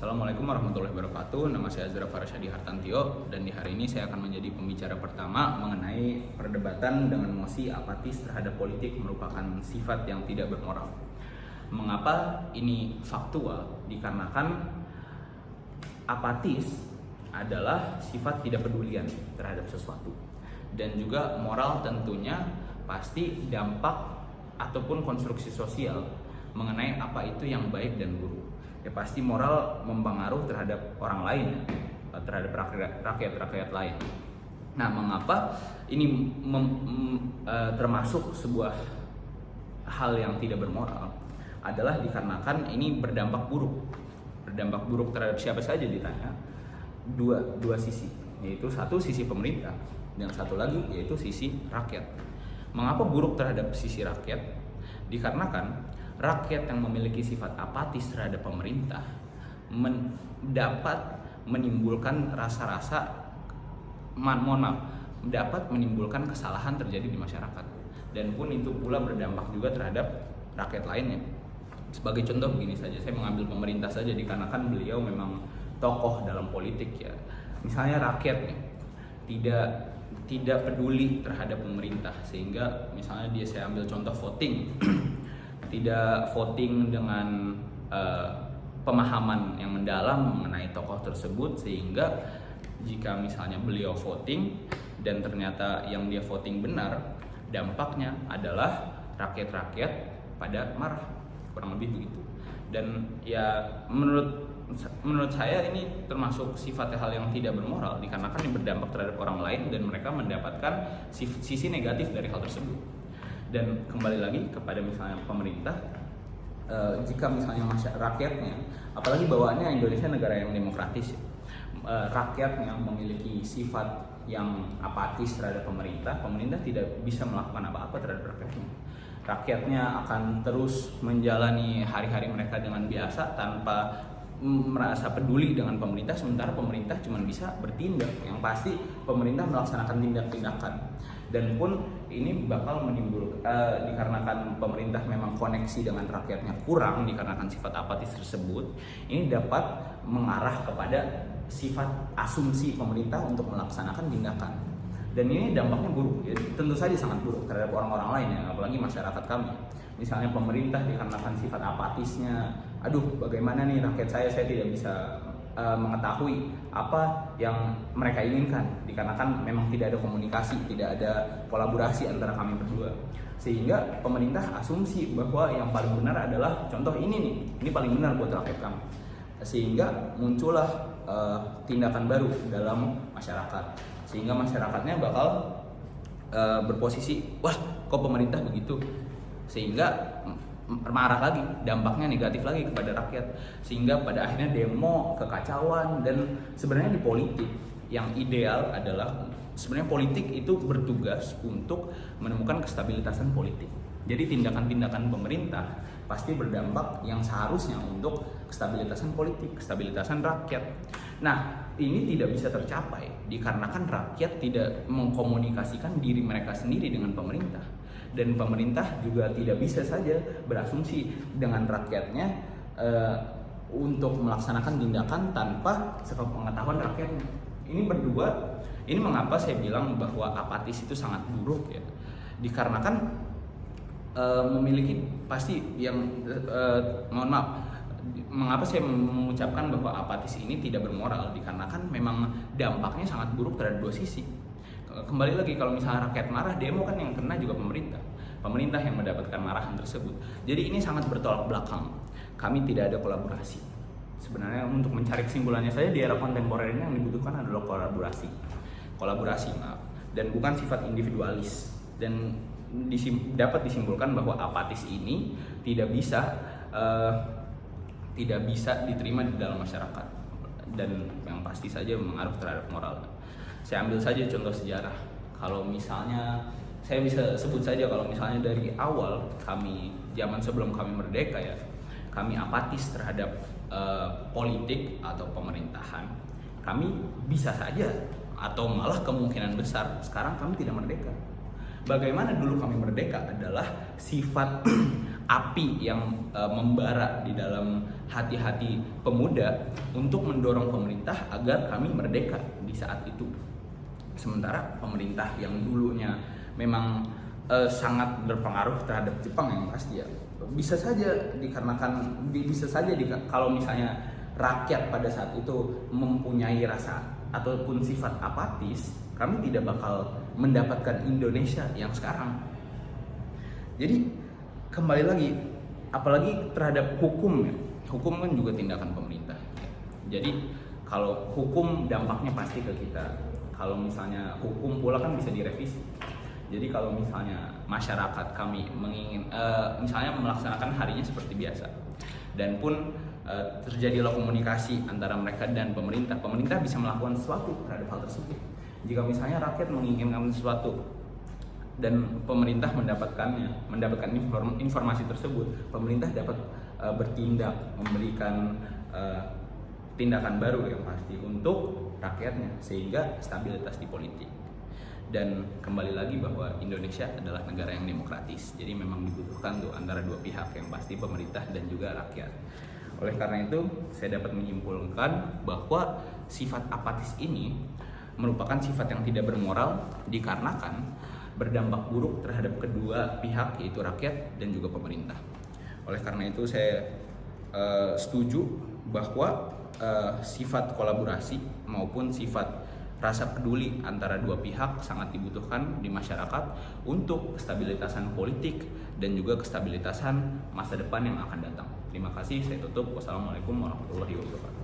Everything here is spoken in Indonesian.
Assalamualaikum warahmatullahi wabarakatuh. Nama saya Azra Farasyadi Hartantio dan di hari ini saya akan menjadi pembicara pertama mengenai perdebatan dengan mosi apatis terhadap politik merupakan sifat yang tidak bermoral. Mengapa ini faktual? Dikarenakan apatis adalah sifat tidak pedulian terhadap sesuatu. Dan juga moral tentunya pasti dampak ataupun konstruksi sosial mengenai apa itu yang baik dan buruk. Ya pasti moral mempengaruhi terhadap orang lain, terhadap rakyat lain. Nah, mengapa ini termasuk sebuah hal yang tidak bermoral adalah dikarenakan ini berdampak buruk terhadap siapa saja ditanya. Dua sisi, yaitu satu sisi pemerintah dan satu lagi yaitu sisi rakyat. Mengapa buruk terhadap sisi rakyat? Dikarenakan rakyat yang memiliki sifat apatis terhadap pemerintah dapat menimbulkan dapat menimbulkan kesalahan terjadi di masyarakat, dan pun itu pula berdampak juga terhadap rakyat lainnya. Sebagai contoh begini saja, saya mengambil pemerintah saja dikarenakan beliau memang tokoh dalam politik ya. Misalnya rakyat nih tidak peduli terhadap pemerintah, sehingga misalnya saya ambil contoh voting tidak voting dengan pemahaman yang mendalam mengenai tokoh tersebut, sehingga jika misalnya beliau voting dan ternyata yang dia voting benar, dampaknya adalah rakyat pada marah, kurang lebih begitu. Dan ya menurut saya ini termasuk sifat hal yang tidak bermoral dikarenakan ini berdampak terhadap orang lain dan mereka mendapatkan sisi negatif dari hal tersebut. Dan kembali lagi kepada misalnya pemerintah, jika misalnya rakyatnya, apalagi bawaannya Indonesia negara yang demokratis, rakyatnya memiliki sifat yang apatis terhadap pemerintah tidak bisa melakukan apa-apa terhadap rakyatnya. Rakyatnya akan terus menjalani hari-hari mereka dengan biasa tanpa merasa peduli dengan pemerintah, sementara pemerintah cuma bisa bertindak. Yang pasti pemerintah melaksanakan tindak-tindakan, dan pun ini bakal menimbulkan dikarenakan pemerintah memang koneksi dengan rakyatnya kurang, dikarenakan sifat apatis tersebut, ini dapat mengarah kepada sifat asumsi pemerintah untuk melaksanakan tindakan, dan ini dampaknya buruk ya, tentu saja sangat buruk terhadap orang-orang lain ya, apalagi masyarakat kami. Misalnya pemerintah dikarenakan sifat apatisnya, bagaimana nih rakyat saya tidak bisa mengetahui apa yang mereka inginkan, dikarenakan memang tidak ada komunikasi, tidak ada kolaborasi antara kami berdua, sehingga pemerintah asumsi bahwa yang paling benar adalah contoh ini paling benar buat rakyat kami, sehingga muncullah tindakan baru dalam masyarakat, sehingga masyarakatnya bakal berposisi, wah kok pemerintah begitu, sehingga marah lagi, dampaknya negatif lagi kepada rakyat, sehingga pada akhirnya demo, kekacauan. Dan sebenarnya di politik yang ideal adalah sebenarnya politik itu bertugas untuk menemukan kestabilitasan politik. Jadi tindakan-tindakan pemerintah pasti berdampak yang seharusnya untuk kestabilitasan politik, kestabilitasan rakyat. Nah, ini tidak bisa tercapai dikarenakan rakyat tidak mengkomunikasikan diri mereka sendiri dengan pemerintah. Dan pemerintah juga tidak bisa saja berasumsi dengan rakyatnya untuk melaksanakan tindakan tanpa sepengetahuan rakyatnya. Ini mengapa saya bilang bahwa apatis itu sangat buruk ya, dikarenakan memiliki pasti yang mengapa saya mengucapkan bahwa apatis ini tidak bermoral, dikarenakan memang dampaknya sangat buruk terhadap dua sisi. Kembali lagi, kalau misalnya rakyat marah, demo kan yang kena juga pemerintah yang mendapatkan marahan tersebut. Jadi ini sangat bertolak belakang. Kami tidak ada kolaborasi. Sebenarnya untuk mencari kesimpulannya saja, di era kontemporer ini yang dibutuhkan adalah kolaborasi dan bukan sifat individualis. Dan dapat disimpulkan bahwa apatis ini tidak bisa diterima di dalam masyarakat, dan yang pasti saja mengaruh terhadap moral. Saya ambil saja contoh sejarah. Kalau misalnya saya bisa sebut saja, kalau misalnya dari awal kami, zaman sebelum kami merdeka ya, kami apatis terhadap politik atau pemerintahan, kami bisa saja atau malah kemungkinan besar sekarang kami tidak merdeka. Bagaimana dulu kami merdeka adalah sifat api yang membara di dalam hati-hati pemuda untuk mendorong pemerintah agar kami merdeka di saat itu. Sementara pemerintah yang dulunya memang sangat berpengaruh terhadap Jepang yang pasti ya, bisa saja kalau misalnya rakyat pada saat itu mempunyai rasa ataupun sifat apatis, kami tidak bakal mendapatkan Indonesia yang sekarang. Jadi kembali lagi, apalagi terhadap hukum ya, hukum kan juga tindakan pemerintah. Jadi kalau hukum dampaknya pasti ke kita. Kalau misalnya hukum pula kan bisa direvisi. Jadi kalau misalnya masyarakat kami misalnya melaksanakan harinya seperti biasa, dan pun terjadilah komunikasi antara mereka dan pemerintah bisa melakukan sesuatu terhadap hal tersebut. Jika misalnya rakyat menginginkan sesuatu dan pemerintah mendapatkan informasi tersebut, pemerintah dapat bertindak, memberikan tindakan baru yang pasti untuk rakyatnya, sehingga stabilitas di politik. Dan kembali lagi bahwa Indonesia adalah negara yang demokratis, jadi memang dibutuhkan tuh antara dua pihak yang pasti, pemerintah dan juga rakyat. Oleh karena itu, saya dapat menyimpulkan bahwa sifat apatis ini merupakan sifat yang tidak bermoral, dikarenakan berdampak buruk terhadap kedua pihak, yaitu rakyat dan juga pemerintah. Oleh karena itu saya setuju bahwa sifat kolaborasi maupun sifat rasa peduli antara dua pihak sangat dibutuhkan di masyarakat untuk kestabilitasan politik dan juga kestabilitasan masa depan yang akan datang. Terima kasih, saya tutup. Wassalamualaikum warahmatullahi wabarakatuh.